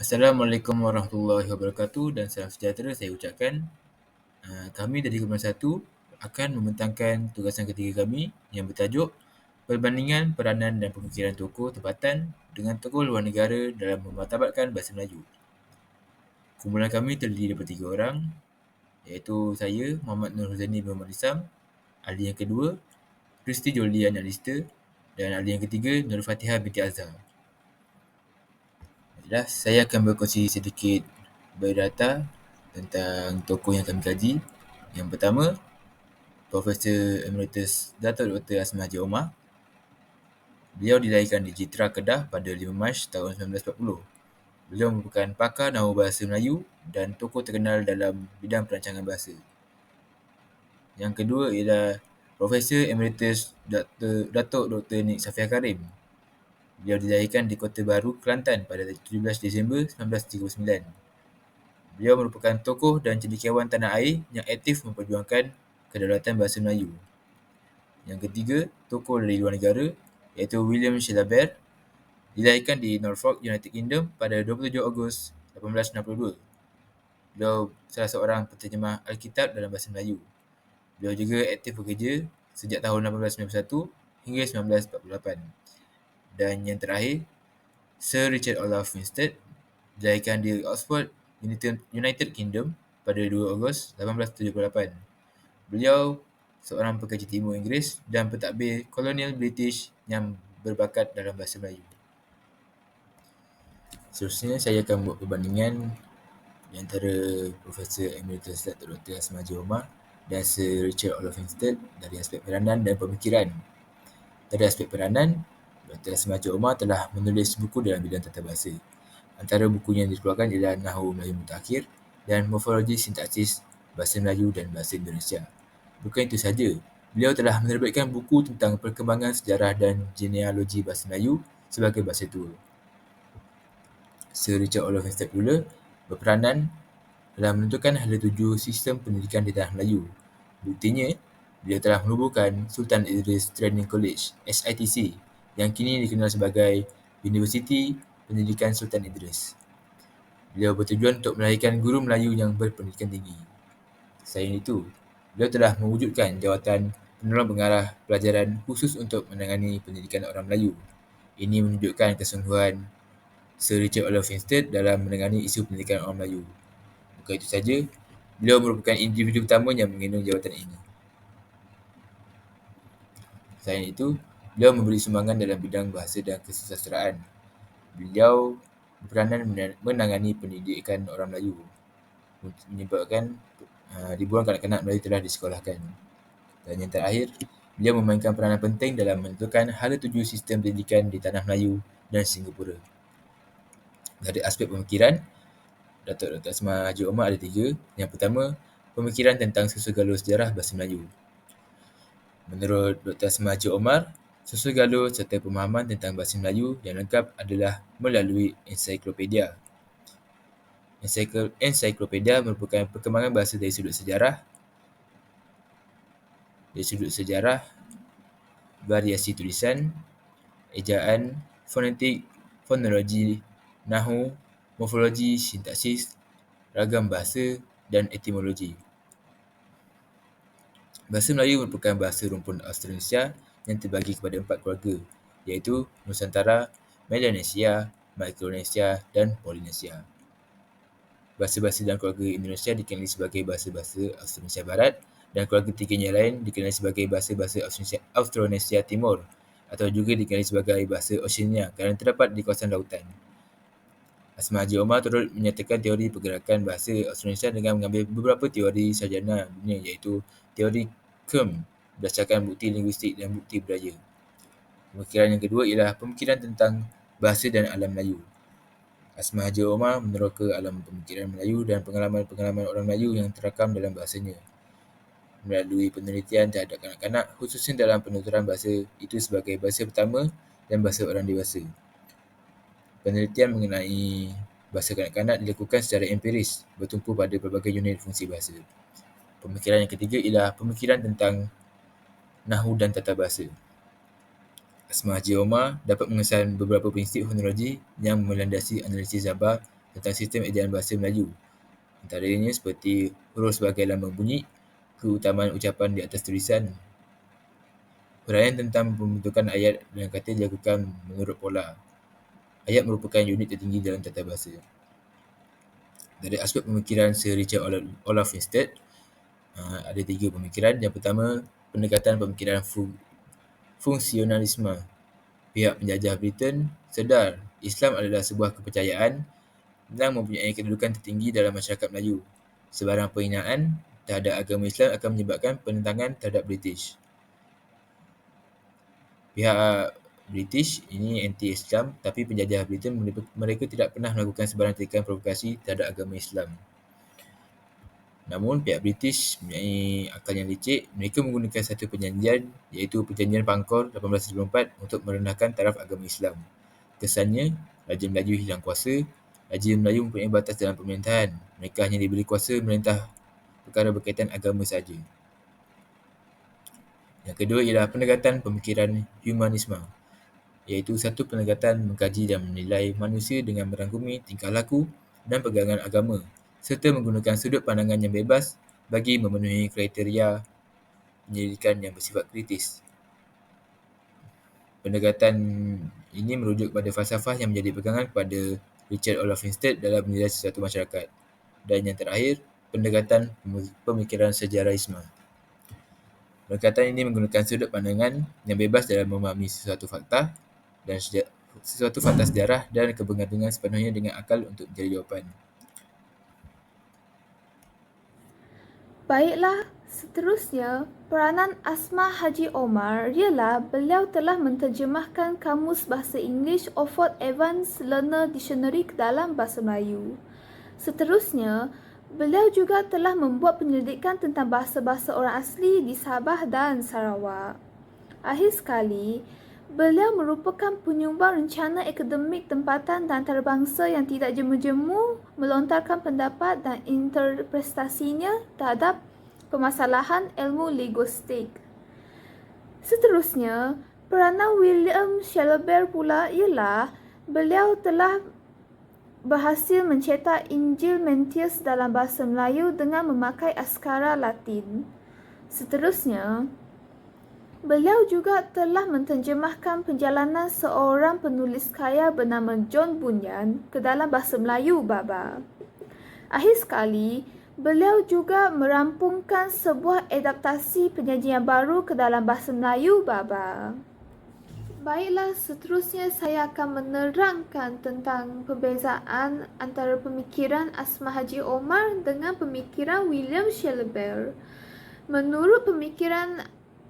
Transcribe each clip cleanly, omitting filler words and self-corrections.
Assalamualaikum warahmatullahi wabarakatuh dan salam sejahtera saya ucapkan. Kami dari Kuliah 1 akan membentangkan tugasan ketiga kami yang bertajuk Perbandingan Peranan dan Pemikiran Tokoh Tempatan dengan Tokoh Luar Negara dalam Memartabatkan Bahasa Melayu. Kumpulan kami terdiri daripada 3 orang, iaitu saya, Muhammad Nur Huzaini bin Muhammad Isam, ahli yang kedua, Kristi Jolian Alista dan ahli yang ketiga, Nur Fatihah binti Azhar. Baiklah, saya akan berkongsi sedikit biodata tentang tokoh yang kami kaji. Yang pertama, Profesor Emeritus Datuk Dr. Asma Haji Omar. Beliau dilahirkan di Jitra, Kedah pada 5 Mac tahun 1940. Beliau merupakan pakar nahwu bahasa Melayu dan tokoh terkenal dalam bidang perancangan bahasa. Yang kedua ialah Profesor Emeritus Datuk Dr. Nik Safia Karim. Beliau dilahirkan di Kota Baru, Kelantan pada 17 Disember 1939. Beliau merupakan tokoh dan cendekiawan tanah air yang aktif memperjuangkan kedaulatan bahasa Melayu. Yang ketiga, tokoh dari luar negara iaitu William Shelley. Dilahirkan di Norfolk, United Kingdom pada 27 Ogos 1862. Beliau salah seorang penterjemah Alkitab dalam bahasa Melayu. Beliau juga aktif bekerja sejak tahun 1891 hingga 1948. Dan yang terakhir, Sir Richard Olaf Winstead, dilahirkan di Oxford, United Kingdom pada 2 Ogos 1878. Beliau seorang pekaji timur Inggeris dan pentadbir kolonial British yang berbakat dalam bahasa Melayu. Seterusnya, saya akan buat perbandingan di antara Profesor Emeritus Dr. Asma Haji Omar dan Sir Richard Olaf Winstead dari aspek peranan dan pemikiran. Dari aspek peranan, Dr. Asma Haji Omar telah menulis buku dalam bidang tata bahasa. Antara bukunya yang dikeluarkan ialah Nahwu Melayu Mutakhir dan Morfologi Sintaksis Bahasa Melayu dan Bahasa Indonesia. Bukan itu sahaja, beliau telah menerbitkan buku tentang perkembangan sejarah dan genealogi bahasa Melayu sebagai bahasa tua. Sir Richard Olaf Winstead pula berperanan dalam menentukan hala tuju sistem pendidikan di tanah Melayu. Buktinya, beliau telah menubuhkan Sultan Idris Training College (SITC) yang kini dikenal sebagai Universiti Pendidikan Sultan Idris. Beliau bertujuan untuk melahirkan guru Melayu yang berpendidikan tinggi. Selain itu, beliau telah mewujudkan jawatan penolong pengarah pelajaran khusus untuk menangani pendidikan orang Melayu. Ini menunjukkan kesungguhan Sir Richard Olaf Winstead dalam menangani isu pendidikan orang Melayu. Bukan itu saja, beliau merupakan individu pertama yang menggendong jawatan ini. Selain itu, beliau memberi sumbangan dalam bidang bahasa dan kesusasteraan. Beliau berperanan menangani pendidikan orang Melayu, menyebabkan ribuan kanak-kanak Melayu telah disekolahkan. Dan yang terakhir, beliau memainkan peranan penting dalam menentukan hala tuju sistem pendidikan di tanah Melayu dan Singapura. Dari aspek pemikiran, Datuk Dr. Asma Haji Omar ada 3. Yang pertama, pemikiran tentang susul galur sejarah bahasa Melayu. Menurut Dr. Asma Haji Omar, susul galur serta pemahaman tentang bahasa Melayu yang lengkap adalah melalui ensiklopedia. Ensiklopedia merupakan perkembangan bahasa dari sudut sejarah, variasi tulisan, ejaan, fonetik, fonologi, nahwu, morfologi, sintaksis, ragam bahasa dan etimologi. Bahasa Melayu merupakan bahasa rumpun Austronesia yang terbagi kepada 4 keluarga, iaitu Nusantara, Melanesia, Micronesia dan Polynesia. Bahasa-bahasa dalam keluarga Indonesia dikenali sebagai bahasa-bahasa Austronesia Barat dan keluarga tiganya lain dikenali sebagai bahasa-bahasa Austronesia Timur atau juga dikenali sebagai bahasa Oceania kerana terdapat di kawasan lautan. Asma Haji Omar turut menyatakan teori pergerakan bahasa Austronesia dengan mengambil beberapa teori sarjana dunia iaitu teori Kerm berdasarkan bukti linguistik dan bukti budaya. Pemikiran yang kedua ialah pemikiran tentang bahasa dan alam Melayu. Asma Haji Omar meneroka alam pemikiran Melayu dan pengalaman-pengalaman orang Melayu yang terakam dalam bahasanya. Melalui penelitian terhadap kanak-kanak, khususnya dalam penuturan bahasa itu sebagai bahasa pertama dan bahasa orang dewasa. Penelitian mengenai bahasa kanak-kanak dilakukan secara empiris, bertumpu pada pelbagai unit fungsi bahasa. Pemikiran yang ketiga ialah pemikiran tentang nahwu dan tata bahasa. Asma Haji Omar dapat mengesan beberapa prinsip fonologi yang melandasi analisis Zabar tentang sistem ejaan bahasa Melayu. Antaranya seperti huruf sebagai lambang bunyi, keutamaan ucapan di atas tulisan. Huraian tentang pembentukan ayat dan kata dilakukan menurut pola. Ayat merupakan unit tertinggi dalam tata bahasa. Dari aspek pemikiran Sir Richard Olaf Winstead, ada 3 pemikiran. Yang pertama, pendekatan pemikiran fungsionalisme. Pihak penjajah Britain sedar Islam adalah sebuah kepercayaan yang mempunyai kedudukan tertinggi dalam masyarakat Melayu. Sebarang penghinaan terhadap agama Islam akan menyebabkan penentangan terhadap British. Pihak British ini anti-Islam, tapi penjajah Britain mereka tidak pernah melakukan sebarang tindakan provokasi terhadap agama Islam. Namun pihak British mempunyai akal yang licik. Mereka menggunakan satu perjanjian, iaitu Perjanjian Pangkor 1894 untuk merendahkan taraf agama Islam. Kesannya, Raja Melayu hilang kuasa. Raja Melayu mempunyai batas dalam pemerintahan. Mereka hanya diberi kuasa merintah perkara berkaitan agama sahaja. Yang kedua ialah pendekatan pemikiran humanisme, iaitu satu pendekatan mengkaji dan menilai manusia dengan merangkumi tingkah laku dan pegangan agama, serta menggunakan sudut pandangan yang bebas bagi memenuhi kriteria penyelidikan yang bersifat kritis. Pendekatan ini merujuk kepada falsafah yang menjadi pegangan kepada Richard Olaf Winstead dalam menilai sesuatu masyarakat. Dan yang terakhir, pendekatan pemikiran sejarahisme. Pendekatan ini menggunakan sudut pandangan yang bebas dalam memahami sesuatu fakta sejarah dan kebergantungan sepenuhnya dengan akal untuk mencari jawapan. Baiklah, seterusnya, peranan Asma Haji Omar ialah beliau telah menterjemahkan Kamus Bahasa Inggeris Oxford Evans Learner Dictionary ke dalam bahasa Melayu. Seterusnya, beliau juga telah membuat penyelidikan tentang bahasa-bahasa orang asli di Sabah dan Sarawak. Akhir sekali, beliau merupakan penyumbang rencana akademik tempatan dan antarabangsa yang tidak jemu-jemu melontarkan pendapat dan interpretasinya terhadap permasalahan ilmu linguistik. Seterusnya, peranan William Shelley pula ialah beliau telah berhasil mencetak Injil Mentius dalam bahasa Melayu dengan memakai askara Latin. Seterusnya, beliau juga telah menterjemahkan perjalanan seorang penulis kaya bernama John Bunyan ke dalam bahasa Melayu Baba. Akhir sekali, beliau juga merampungkan sebuah adaptasi penyajian baru ke dalam bahasa Melayu Baba. Baiklah, seterusnya saya akan menerangkan tentang perbezaan antara pemikiran Asma Haji Omar dengan pemikiran William Shelley. Menurut pemikiran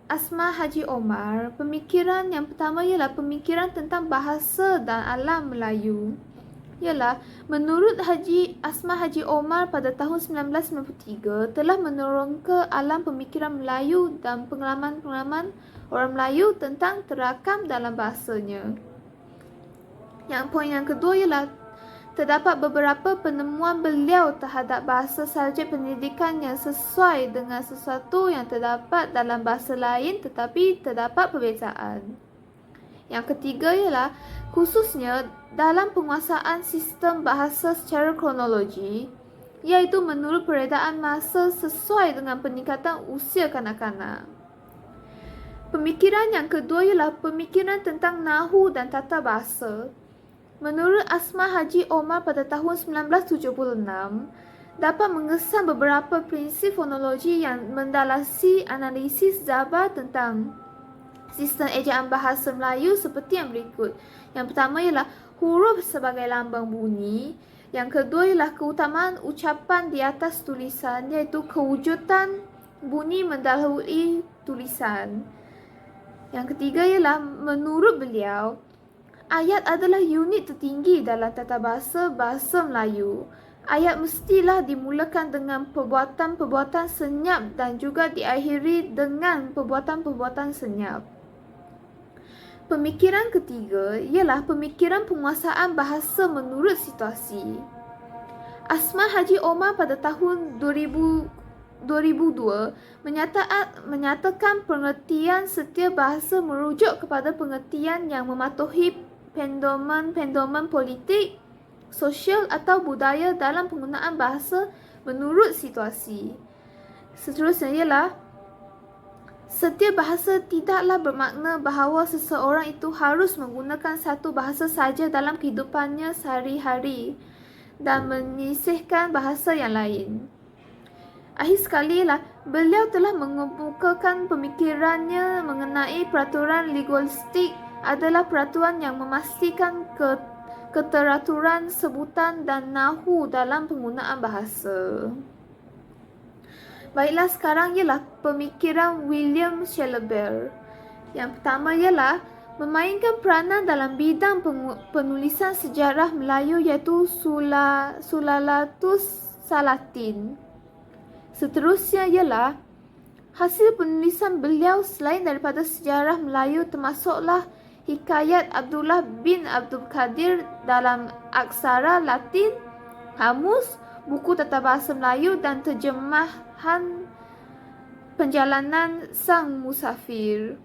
Asma Haji Omar, pemikiran yang pertama ialah pemikiran tentang bahasa dan alam Melayu. Ialah, menurut Asma Haji Omar pada tahun 1993 telah menerongka alam pemikiran Melayu dan pengalaman-pengalaman orang Melayu tentang terakam dalam bahasanya. Yang poin yang kedua ialah terdapat beberapa penemuan beliau terhadap bahasa subjek pendidikan yang sesuai dengan sesuatu yang terdapat dalam bahasa lain tetapi terdapat perbezaan. Yang ketiga ialah khususnya dalam penguasaan sistem bahasa secara kronologi, iaitu menurut peredaan masa sesuai dengan peningkatan usia kanak-kanak. Pemikiran yang kedua ialah pemikiran tentang nahu dan tata bahasa. Menurut Asma Haji Omar pada tahun 1976, dapat mengesan beberapa prinsip fonologi yang mendalasi analisis Zabar tentang sistem ejaan bahasa Melayu seperti yang berikut. Yang pertama ialah huruf sebagai lambang bunyi. Yang kedua ialah keutamaan ucapan di atas tulisan, iaitu kewujudan bunyi mendahului tulisan. Yang ketiga ialah menurut beliau, ayat adalah unit tertinggi dalam tata bahasa Melayu. Ayat mestilah dimulakan dengan perbuatan-perbuatan senyap dan juga diakhiri dengan perbuatan-perbuatan senyap. Pemikiran ketiga ialah pemikiran penguasaan bahasa menurut situasi. Asma Haji Omar pada tahun 2002 menyatakan pengertian setiap bahasa merujuk kepada pengertian yang mematuhi pendomen politik, sosial atau budaya dalam penggunaan bahasa menurut situasi. Seterusnya ialah setiap bahasa tidaklah bermakna bahawa seseorang itu harus menggunakan satu bahasa saja dalam kehidupannya sehari-hari dan menyisihkan bahasa yang lain. Akhir sekali ialah beliau telah mengemukakan pemikirannya mengenai peraturan linguistik adalah peraturan yang memastikan keteraturan sebutan dan nahu dalam penggunaan bahasa. Baiklah, sekarang ialah pemikiran William Shelley. Yang pertama ialah memainkan peranan dalam bidang penulisan sejarah Melayu iaitu Sulalatus Salatin. Seterusnya ialah hasil penulisan beliau selain daripada sejarah Melayu termasuklah hikayat Abdullah bin Abdul Qadir dalam aksara Latin, kamus, buku tata bahasa Melayu dan terjemahan perjalanan sang musafir.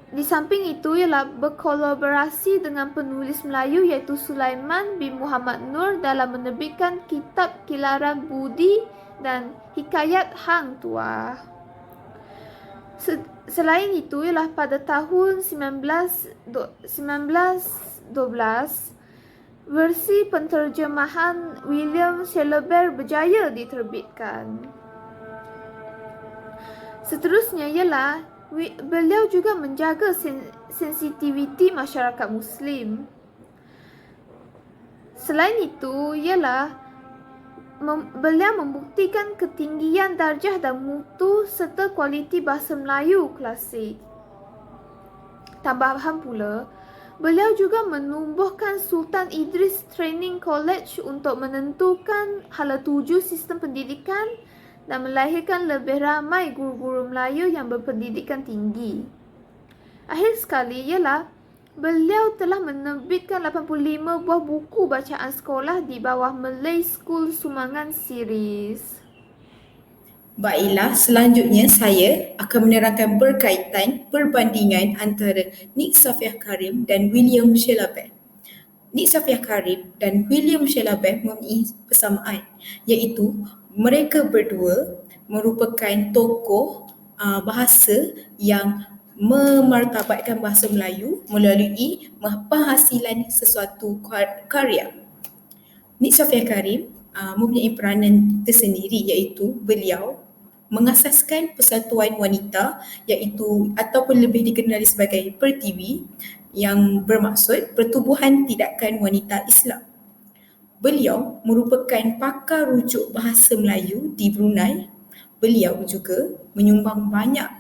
Di samping itu ialah berkolaborasi dengan penulis Melayu iaitu Sulaiman bin Muhammad Nur dalam menerbitkan kitab Kilaran Budi dan Hikayat Hang Tuah. Selain itu ialah pada tahun 1912 versi penterjemahan William Shelley berjaya diterbitkan. Seterusnya ialah beliau juga menjaga sensitiviti masyarakat Muslim. Selain itu ialah beliau membuktikan ketinggian darjah dan mutu serta kualiti bahasa Melayu klasik. Tambahan pula, beliau juga menumbuhkan Sultan Idris Training College untuk menentukan hala tuju sistem pendidikan dan melahirkan lebih ramai guru-guru Melayu yang berpendidikan tinggi. Akhir sekali ialah beliau telah menerbitkan 85 buah buku bacaan sekolah di bawah Malay School Sumbangan Series. Baiklah, selanjutnya saya akan menerangkan berkaitan perbandingan antara Nick Safiah Karim dan William Shelley. Nick Safiah Karim dan William Shelley mempunyai persamaan, iaitu mereka berdua merupakan tokoh bahasa yang memartabatkan bahasa Melayu melalui penghasilan sesuatu karya. Nick Safiah Karim mempunyai peranan tersendiri, iaitu beliau mengasaskan Persatuan Wanita iaitu ataupun lebih dikenali sebagai Pertiwi yang bermaksud Pertubuhan Tindakan Wanita Islam. Beliau merupakan pakar rujuk bahasa Melayu di Brunei. Beliau juga menyumbang banyak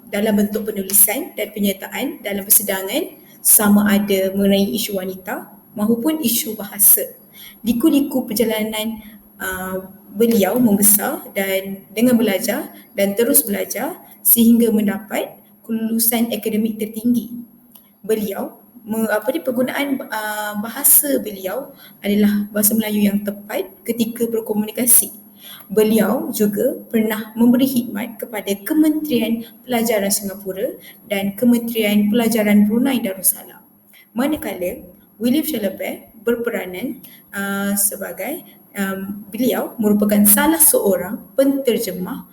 dalam bentuk penulisan dan penyertaan dalam persidangan sama ada mengenai isu wanita maupun isu bahasa. Liku-liku perjalanan beliau membesar dan dengan belajar dan terus belajar sehingga mendapat kelulusan akademik tertinggi. Beliau penggunaan bahasa beliau adalah bahasa Melayu yang tepat ketika berkomunikasi. Beliau juga pernah memberi khidmat kepada Kementerian Pelajaran Singapura dan Kementerian Pelajaran Brunei Darussalam. Manakala William Shelley berperanan sebagai beliau merupakan salah seorang penterjemah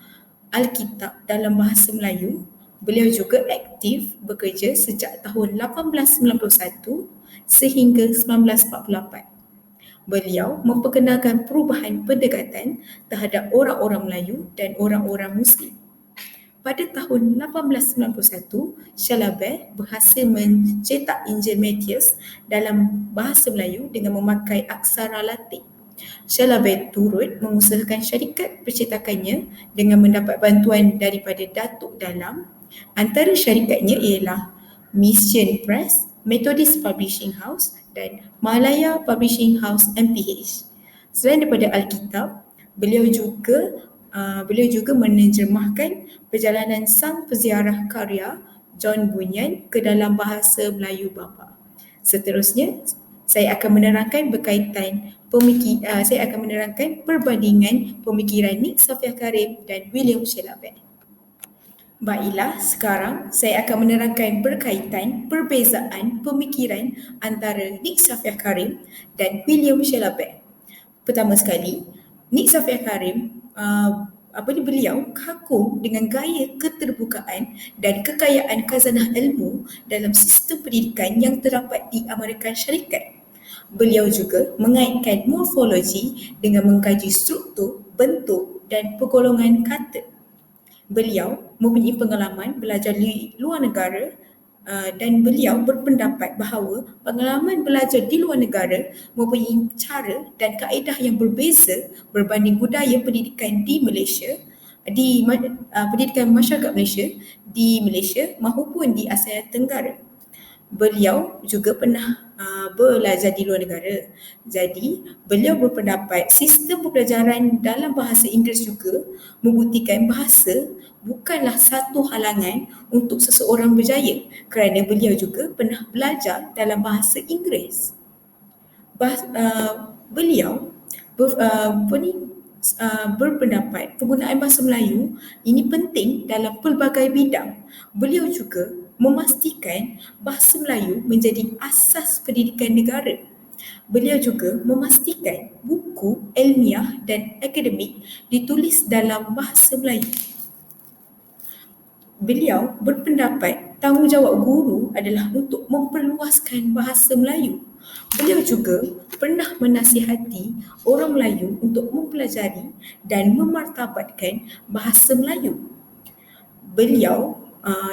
Alkitab dalam bahasa Melayu. Beliau juga aktif bekerja sejak tahun 1891 sehingga 1948. Beliau memperkenalkan perubahan pendekatan terhadap orang-orang Melayu dan orang-orang Muslim. Pada tahun 1891, Shelley berhasil mencetak Injil Matius dalam bahasa Melayu dengan memakai aksara Latin. Shelley turut mengusahakan syarikat percetakannya dengan mendapat bantuan daripada Datuk Dalam. Antara syarikatnya ialah Mission Press, Methodist Publishing House dan Malaya Publishing House MPH. Selain daripada Alkitab, beliau juga menerjemahkan perjalanan sang peziarah karya John Bunyan ke dalam bahasa Melayu Bapa. Seterusnya, saya akan menerangkan perbandingan pemikiran Nick Safiah Karim dan William Shelley. Baiklah, sekarang saya akan menerangkan berkaitan perbezaan pemikiran antara Nick Safia Karim dan William Shellabear. Pertama sekali, Nick Safia Karim beliau kagum dengan gaya keterbukaan dan kekayaan khazanah ilmu dalam sistem pendidikan yang terdapat di Amerika Syarikat. Beliau juga mengaitkan morfologi dengan mengkaji struktur, bentuk dan pergolongan kata. Beliau mempunyai pengalaman belajar di luar negara dan beliau berpendapat bahawa pengalaman belajar di luar negara mempunyai cara dan kaedah yang berbeza berbanding budaya pendidikan di Malaysia, pendidikan masyarakat Malaysia di Malaysia maupun di Asia Tenggara. Beliau juga pernah belajar di luar negara. Jadi, beliau berpendapat sistem pembelajaran dalam bahasa Inggeris juga membuktikan bahasa bukanlah satu halangan untuk seseorang berjaya kerana beliau juga pernah belajar dalam bahasa Inggeris. Beliau berpendapat penggunaan bahasa Melayu ini penting dalam pelbagai bidang. Beliau juga memastikan bahasa Melayu menjadi asas pendidikan negara. Beliau juga memastikan buku ilmiah dan akademik ditulis dalam bahasa Melayu. Beliau berpendapat tanggungjawab guru adalah untuk memperluaskan bahasa Melayu. Beliau juga pernah menasihati orang Melayu untuk mempelajari dan memartabatkan bahasa Melayu. Beliau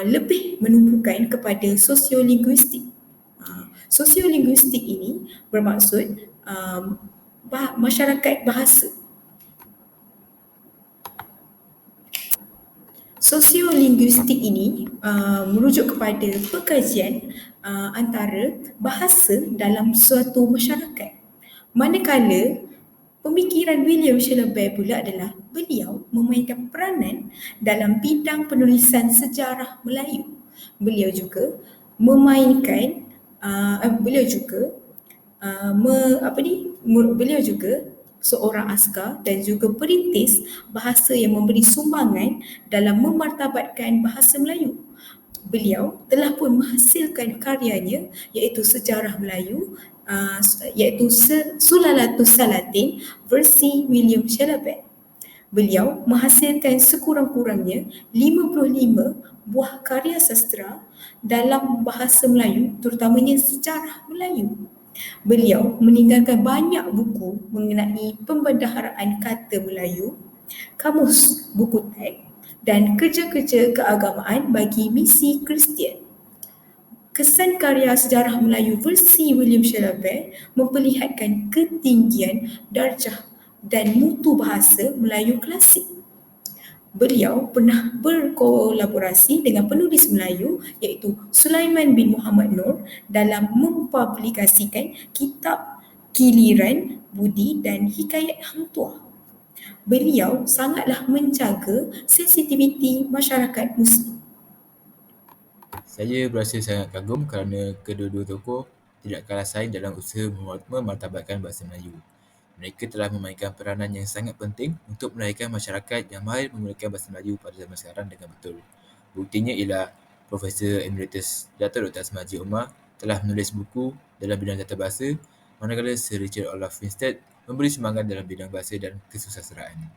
lebih menumpukan kepada sosiolinguistik. Sosiolinguistik ini bermaksud masyarakat bahasa. Sosiolinguistik ini merujuk kepada pengkajian antara bahasa dalam suatu masyarakat. Manakala pemikiran William Shellabear pula adalah beliau memainkan peranan dalam bidang penulisan sejarah Melayu. Beliau juga memainkan beliau juga beliau juga seorang askar dan juga perintis bahasa yang memberi sumbangan dalam memartabatkan bahasa Melayu. Beliau telah pun menghasilkan karyanya iaitu Sejarah Melayu, iaitu Sulalatus Salatin versi William Shellabear. Beliau menghasilkan sekurang-kurangnya 55 buah karya sastra dalam bahasa Melayu, terutamanya sejarah Melayu. Beliau meninggalkan banyak buku mengenai pembendaharaan kata Melayu, kamus buku teks dan kerja-kerja keagamaan bagi misi Kristian. Kesan karya sejarah Melayu versi William Shellabear memperlihatkan ketinggian darjah dan mutu bahasa Melayu klasik. Beliau pernah berkolaborasi dengan penulis Melayu iaitu Sulaiman bin Muhammad Nur dalam mempublikasikan kitab Kiliran Budi dan Hikayat Hang Tuah. Beliau sangatlah menjaga sensitiviti masyarakat Muslim. Saya berasa sangat kagum kerana kedua-dua tokoh tidak kalah saing dalam usaha memartabatkan bahasa Melayu. Mereka telah memainkan peranan yang sangat penting untuk melahirkan masyarakat yang mahir menggunakan bahasa Melayu pada zaman sekarang dengan betul. Buktinya ialah Profesor Emeritus Dato' Dr. Asma Haji Omar telah menulis buku dalam bidang tata bahasa, manakala Sir Richard Olaf Winstead memberi sumbangan dalam bidang bahasa dan kesusasteraan.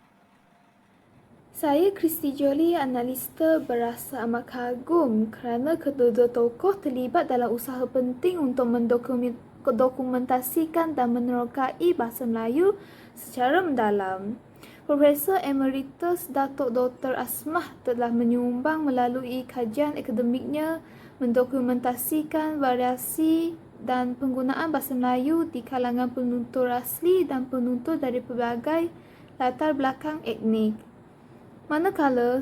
Saya Kristi Jolie, analista, berasa amat kagum kerana kedua-dua tokoh terlibat dalam usaha penting untuk mendokumentasikan dan menerokai bahasa Melayu secara mendalam. Profesor Emeritus Datuk Dr. Asmah telah menyumbang melalui kajian akademiknya mendokumentasikan variasi dan penggunaan bahasa Melayu di kalangan penutur asli dan penutur dari pelbagai latar belakang etnik. Manakala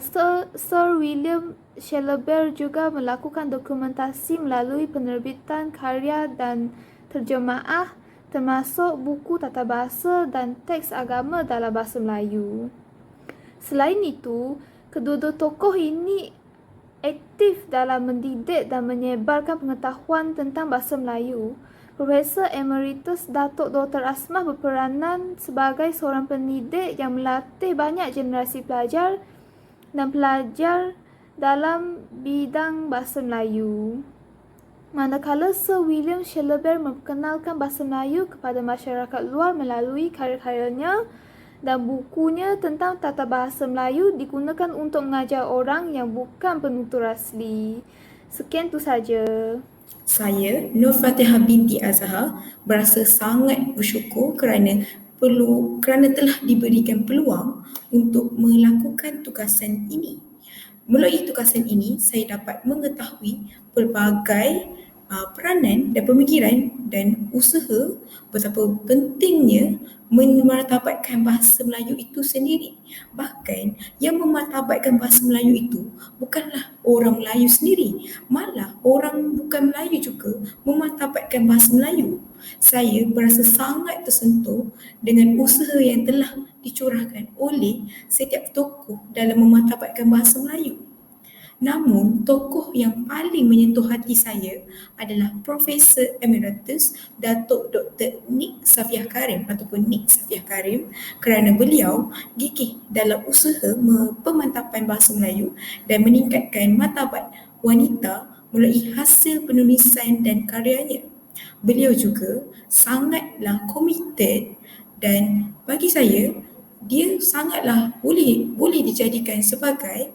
Sir William Shellabear juga melakukan dokumentasi melalui penerbitan karya dan terjemaah termasuk buku tata bahasa dan teks agama dalam bahasa Melayu. Selain itu, kedua-dua tokoh ini aktif dalam mendidik dan menyebarkan pengetahuan tentang bahasa Melayu. Profesor Emeritus Datuk Dr. Asmah berperanan sebagai seorang pendidik yang melatih banyak generasi pelajar dan pelajar dalam bidang bahasa Melayu. Manakala Sir William Shellabear memperkenalkan bahasa Melayu kepada masyarakat luar melalui karya-karyanya dan bukunya tentang tata bahasa Melayu digunakan untuk mengajar orang yang bukan penutur asli. Sekian tu saja. Saya, Nur Fatihah binti Azhar, berasa sangat bersyukur kerana telah diberikan peluang untuk melakukan tugasan ini. Melalui tugasan ini, saya dapat mengetahui pelbagai peranan dan pemikiran dan usaha betapa pentingnya memartabatkan bahasa Melayu itu sendiri. Bahkan yang memartabatkan bahasa Melayu itu bukanlah orang Melayu sendiri, malah orang bukan Melayu juga memartabatkan bahasa Melayu. Saya berasa sangat tersentuh dengan usaha yang telah dicurahkan oleh setiap tokoh dalam memartabatkan bahasa Melayu. Namun, tokoh yang paling menyentuh hati saya adalah Profesor Emeritus Datuk Dr. Nik Safiah Karim ataupun Nik Safiah Karim, kerana beliau gigih dalam usaha pemantapan bahasa Melayu dan meningkatkan martabat wanita melalui hasil penulisan dan karyanya. Beliau juga sangatlah komited dan bagi saya dia sangatlah boleh dijadikan sebagai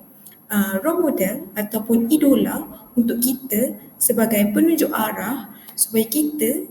role model ataupun idola untuk kita sebagai penunjuk arah supaya kita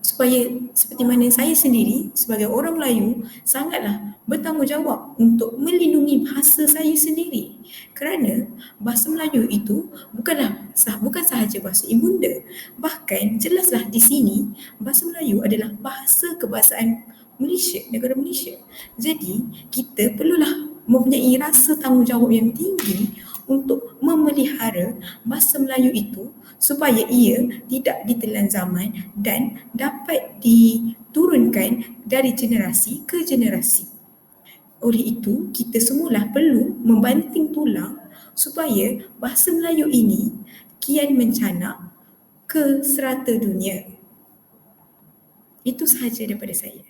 supaya seperti mana saya sendiri sebagai orang Melayu sangatlah bertanggungjawab untuk melindungi bahasa saya sendiri, kerana bahasa Melayu itu bukan sahaja bahasa ibunda, bahkan jelaslah di sini bahasa Melayu adalah bahasa kebahasaan Malaysia, negara Malaysia. Jadi kita perlulah mempunyai rasa tanggungjawab yang tinggi untuk memelihara bahasa Melayu itu supaya ia tidak ditelan zaman dan dapat diturunkan dari generasi ke generasi. Oleh itu, kita semualah perlu membanting tulang supaya bahasa Melayu ini kian mencanak ke serata dunia. Itu sahaja daripada saya.